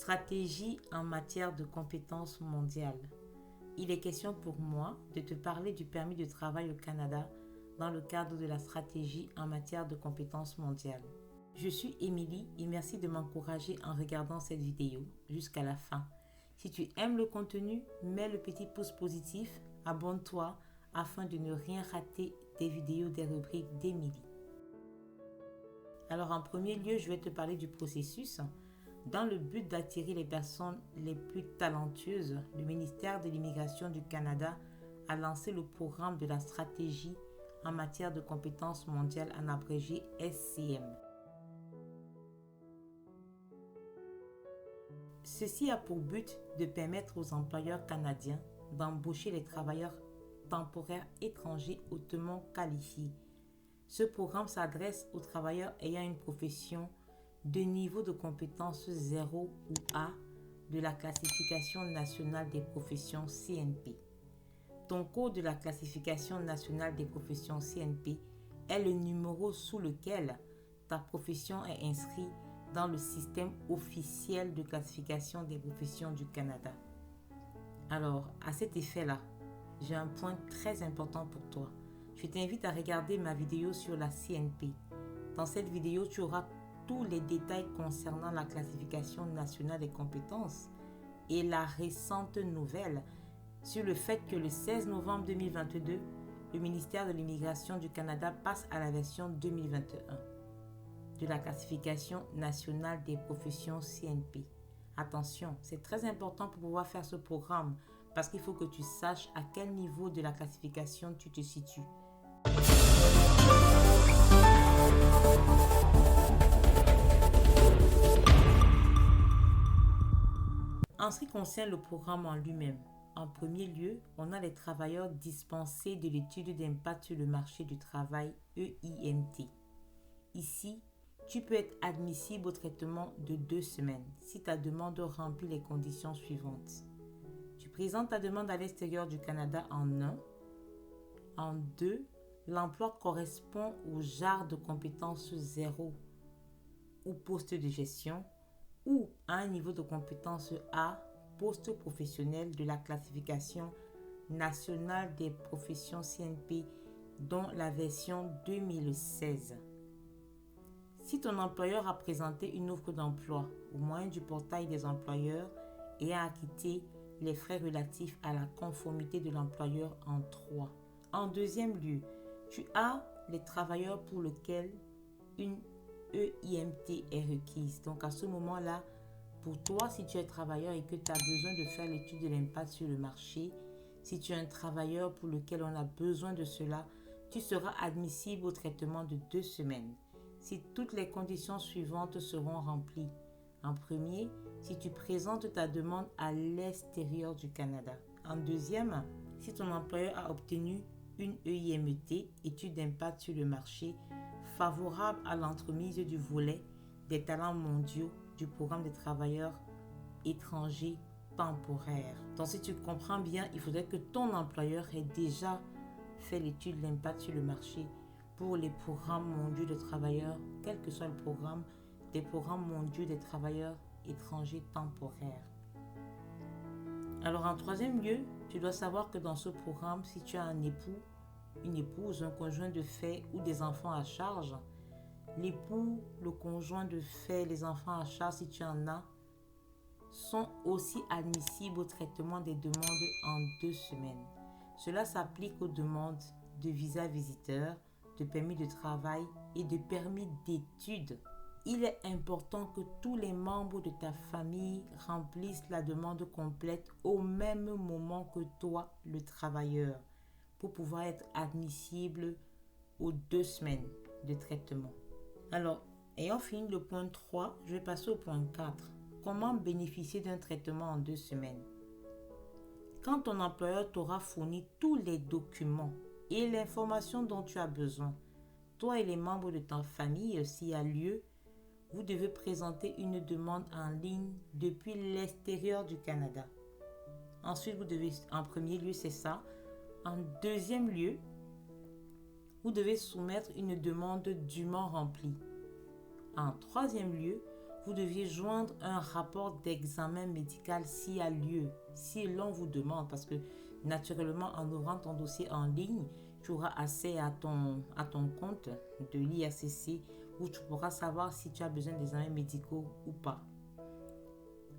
Stratégie en matière de compétences mondiales. Il est question pour moi de te parler du permis de travail au Canada dans le cadre de la stratégie en matière de compétences mondiales. Je suis Émilie et merci de m'encourager en regardant cette vidéo jusqu'à la fin. Si tu aimes le contenu, mets le petit pouce positif, abonne-toi afin de ne rien rater des vidéos des rubriques d'Émilie. Alors en premier lieu, je vais te parler du processus. Dans le but d'attirer les personnes les plus talentueuses, le ministère de l'Immigration du Canada a lancé le programme de la stratégie en matière de compétences mondiales en abrégé SCM. Ceci a pour but de permettre aux employeurs canadiens d'embaucher les travailleurs temporaires étrangers hautement qualifiés. Ce programme s'adresse aux travailleurs ayant une profession de niveau de compétence 0 ou A de la classification nationale des professions CNP. Ton code de la classification nationale des professions CNP est le numéro sous lequel ta profession est inscrite dans le système officiel de classification des professions du Canada. Alors, à cet effet-là, j'ai un point très important pour toi. Je t'invite à regarder ma vidéo sur la CNP. Dans cette vidéo, tu auras tous les détails concernant la classification nationale des compétences et la récente nouvelle sur le fait que le 16 novembre 2022, le ministère de l'Immigration du Canada passe à la version 2021 de la classification nationale des professions CNP. Attention, c'est très important pour pouvoir faire ce programme parce qu'il faut que tu saches à quel niveau de la classification tu te situes. En ce qui concerne le programme en lui-même, en premier lieu, on a les travailleurs dispensés de l'étude d'impact sur le marché du travail EIMT. Ici, tu peux être admissible au traitement de 2 semaines si ta demande remplit les conditions suivantes. Tu présentes ta demande à l'extérieur du Canada en 1. En 2, l'emploi correspond au genre de compétences 0 ou poste de gestion ou à un niveau de compétence A, poste professionnel de la classification nationale des professions CNP dont la version 2016. Si ton employeur a présenté une offre d'emploi au moyen du portail des employeurs et a acquitté les frais relatifs à la conformité de l'employeur en 3. En deuxième lieu, tu as les travailleurs pour lesquels une EIMT est requise. Donc à ce moment-là, pour toi, si tu es travailleur et que tu as besoin de faire l'étude de l'impact sur le marché, si tu es un travailleur pour lequel on a besoin de cela, tu seras admissible au traitement de 2 semaines. Si toutes les conditions suivantes seront remplies. En premier, si tu présentes ta demande à l'extérieur du Canada. En deuxième, si ton employeur a obtenu une EIMT, étude d'impact sur le marché, favorable à l'entremise du volet des talents mondiaux du programme des travailleurs étrangers temporaires. Donc si tu comprends bien, il faudrait que ton employeur ait déjà fait l'étude d'impact sur le marché pour les programmes mondiaux de travailleurs, quel que soit le programme, des programmes mondiaux des travailleurs étrangers temporaires. Alors en troisième lieu, tu dois savoir que dans ce programme, si tu as un époux, une épouse, un conjoint de fait ou des enfants à charge, l'époux, le conjoint de fait, les enfants à charge, si tu en as, sont aussi admissibles au traitement des demandes en 2 semaines. Cela s'applique aux demandes de visa visiteur, de permis de travail et de permis d'études. Il est important que tous les membres de ta famille remplissent la demande complète au même moment que toi, le travailleur, pour pouvoir être admissible aux 2 semaines de traitement. Alors, ayant fini le point 3, je vais passer au point 4. Comment bénéficier d'un traitement en 2 semaines? Quand ton employeur t'aura fourni tous les documents et l'information dont tu as besoin, toi et les membres de ta famille, s'il y a lieu, vous devez présenter une demande en ligne depuis l'extérieur du Canada. Ensuite, vous devez, en premier lieu, c'est ça. En deuxième lieu, vous devez soumettre une demande dûment remplie. En troisième lieu, vous deviez joindre un rapport d'examen médical s'il y a lieu, si l'on vous demande, parce que naturellement, en ouvrant ton dossier en ligne, tu auras accès à ton compte de l'IRCC où tu pourras savoir si tu as besoin d'examens médicaux ou pas.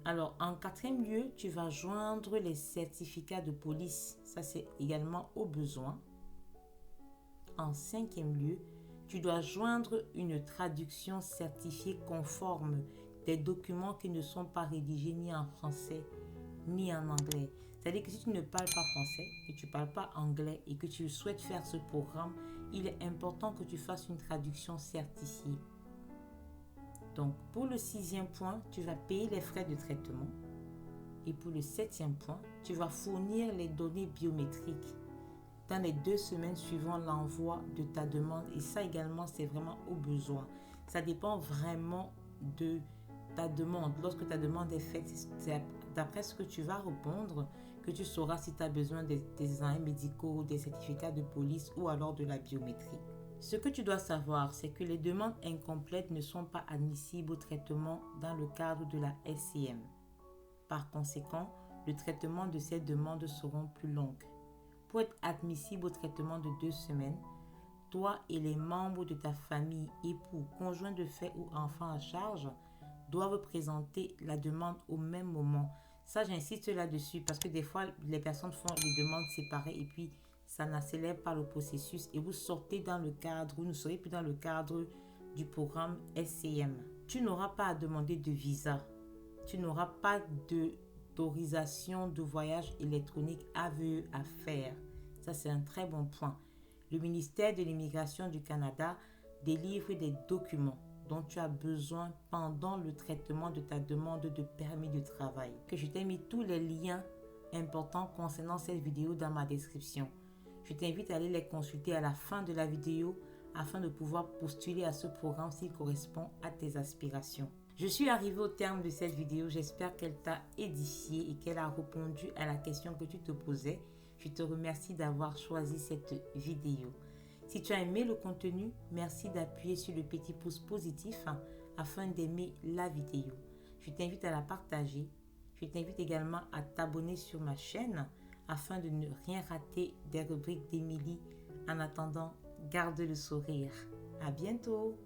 Alors, en quatrième lieu, tu vas joindre les certificats de police. Ça, c'est également au besoin. En cinquième lieu, tu dois joindre une traduction certifiée conforme des documents qui ne sont pas rédigés ni en français ni en anglais. C'est-à-dire que si tu ne parles pas français et tu ne parles pas anglais et que tu souhaites faire ce programme, il est important que tu fasses une traduction certifiée. Donc, pour le sixième point, tu vas payer les frais de traitement. Et pour le septième point, tu vas fournir les données biométriques dans les 2 semaines suivant l'envoi de ta demande. Et ça également, c'est vraiment au besoin. Ça dépend vraiment de ta demande. Lorsque ta demande est faite, c'est d'après ce que tu vas répondre que tu sauras si tu as besoin des examens médicaux, des certificats de police ou alors de la biométrie. Ce que tu dois savoir, c'est que les demandes incomplètes ne sont pas admissibles au traitement dans le cadre de la SCM. Par conséquent, le traitement de ces demandes seront plus longues. Pour être admissible au traitement de 2 semaines, toi et les membres de ta famille, époux, conjoint de fait ou enfants à charge doivent présenter la demande au même moment. Ça, j'insiste là-dessus parce que des fois, les personnes font des demandes séparées et puis ça n'accélère pas le processus et vous sortez dans le cadre, vous ne serez plus dans le cadre du programme SCM. Tu n'auras pas à demander de visa. Tu n'auras pas d'autorisation de voyage électronique AVE à faire. Ça, c'est un très bon point. Le ministère de l'Immigration du Canada délivre des documents dont tu as besoin pendant le traitement de ta demande de permis de travail. Que je t'ai mis tous les liens importants concernant cette vidéo dans ma description. Je t'invite à aller les consulter à la fin de la vidéo afin de pouvoir postuler à ce programme s'il correspond à tes aspirations. Je suis arrivée au terme de cette vidéo. J'espère qu'elle t'a édifié et qu'elle a répondu à la question que tu te posais. Je te remercie d'avoir choisi cette vidéo. Si tu as aimé le contenu, merci d'appuyer sur le petit pouce positif afin d'aimer la vidéo. Je t'invite à la partager. Je t'invite également à t'abonner sur ma chaîne afin de ne rien rater des rubriques d'Emilie. En attendant, garde le sourire. À bientôt!